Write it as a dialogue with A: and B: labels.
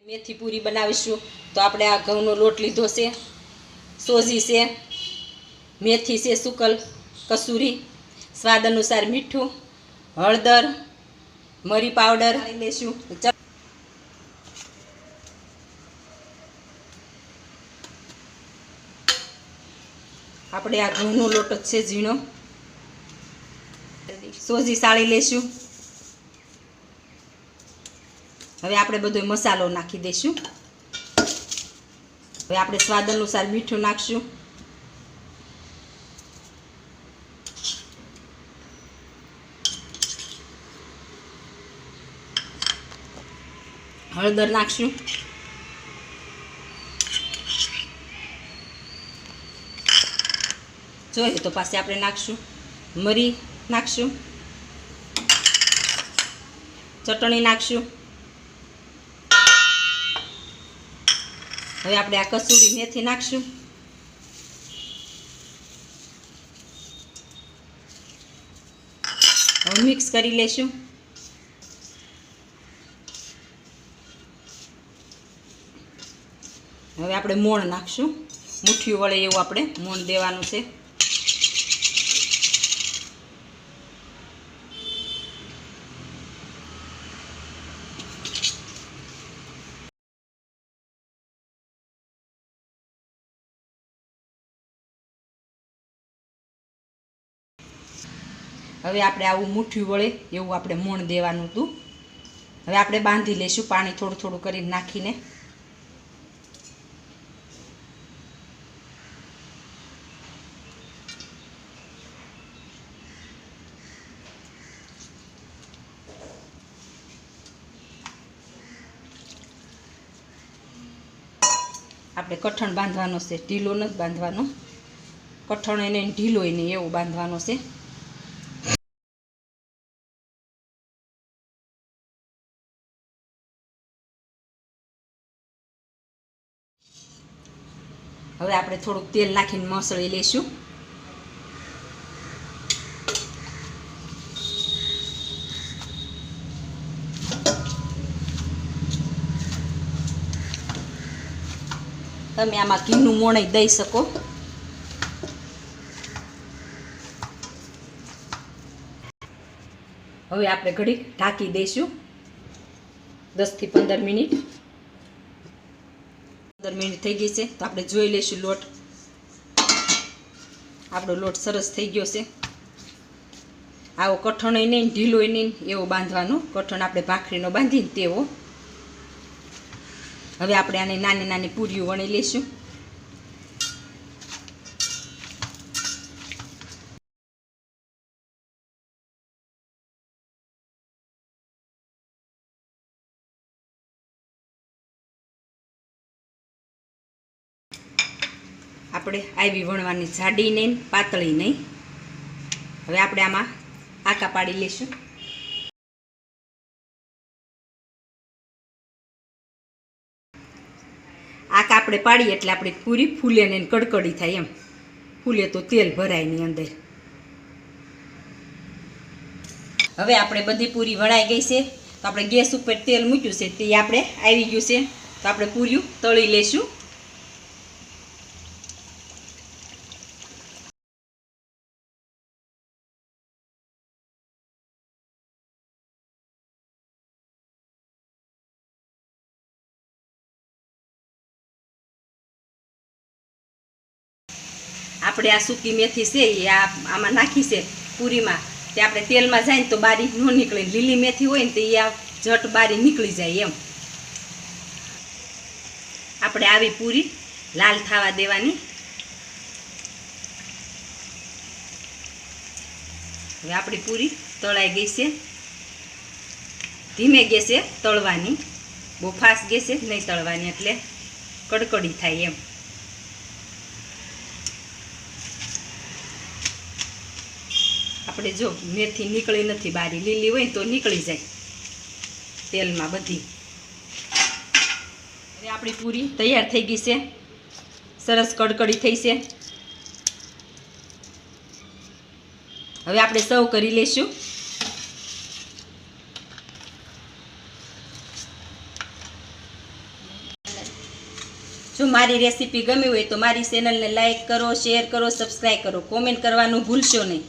A: मेथी पूरी बनावीशुं तो आपणे आ घऊंनो लोट लीधो छे, सोजी छे, मेथी छे सुकल, कसूरी, स्वाद अनुसार मीठुं, हळदर, मरी पाउडर लेशुं। आपणे आ घऊंनो लोट ज छे झीणो। सोजी साળી लेशुं। હવે આપણે બધો મસાલો નાખી દઈશું। હવે આપણે સ્વાદ અનુસાર મીઠું નાખશું, હળદર નાખશું, જોઈએ તો પાછી આપણે નાખશું મરી નાખશું, ચટણી નાખશું। હવે આપણે આ કસૂરી મેથી નાખશું, હવે મિક્સ કરી લેશું। હવે આપણે મોણ નાખશું, મુઠ્ઠીઓ વળે એવું આપણે મોણ દેવાનું છે। હવે આપણે આવું મુઠ્ઠી વળે એવું આપણે મોણ દેવાનું હતું। હવે આપણે બાંધી લઈશું પાણી થોડું થોડું કરીને નાખીને। આપણે કઠણ બાંધવાનો છે, ઢીલો નથી બાંધવાનો, કઠણ એને ઢીલો નહીં એવું બાંધવાનો છે। હવે આપણે થોડુંક તેલ નાખીને મસળી લઈશું। તમે આમાં ઘીનું મોણ દઈ શકો। હવે આપણે ઘડીક ઢાંકી દઈશું 10 થી 15 મિનિટ। 15 મિનિટ થઈ ગઈ છે તો આપણે જોઈ લઈશું લોટ। આપણો લોટ સરસ થઈ ગયો છે। આવો કઠણ નહીં ઢીલો નહીં એવો બાંધવાનો, કઠણ આપણે ભાખરીનો બાંધીને તેવો। હવે આપણે આને નાની નાની પૂરીઓ વણી લઈશું। આપણે આવી વણવાની, જાડી નહીં પાતળી નહીં। હવે આપણે આમાં આકા પાડી લઈશું। આકા આપણે પાડીએ એટલે આપણી પૂરી ફૂલે ને કડકડી થાય, એમ ફૂલે તો તેલ ભરાય ની અંદર। હવે આપણે બધી પૂરી વણાઈ ગઈ છે તો આપણે ગેસ ઉપર તેલ મૂક્યું છે તે આપણે આવી ગયું છે તો આપણે પૂરીઓ તળી લઈશું। આપણે આ સૂકી મેથી છે એ આમાં નાખી છે પૂરીમાં, તે આપણે તેલમાં જાય ને તો બારી ન નીકળે, લીલી મેથી હોય ને તો એ આ ઝટ બારી નીકળી જાય એમ। આપણે આવી પૂરી લાલ થવા દેવાની। હવે આપણી પૂરી તળાઈ ગઈ છે। ધીમે ગેસે તળવાની, બહુ ફાસ્ટ ગેસે નહીં તળવાની એટલે કડકડી થાય એમ। આપણે જો મેથી નીકળી નથી બારી, લીલી હોય તો નીકળી જાય તેલમાં બધી। હવે આપણી પૂરી તૈયાર થઈ ગઈ છે, સરસ કડકડી થઈ છે। હવે આપણે સર્વ કરી લઈશું। જો મારી રેસીપી ગમી હોય તો મારી ચેનલને લાઈક કરો, શેર કરો, સબસ્ક્રાઈબ કરો, કોમેન્ટ કરવાનું ભૂલશો નહીં.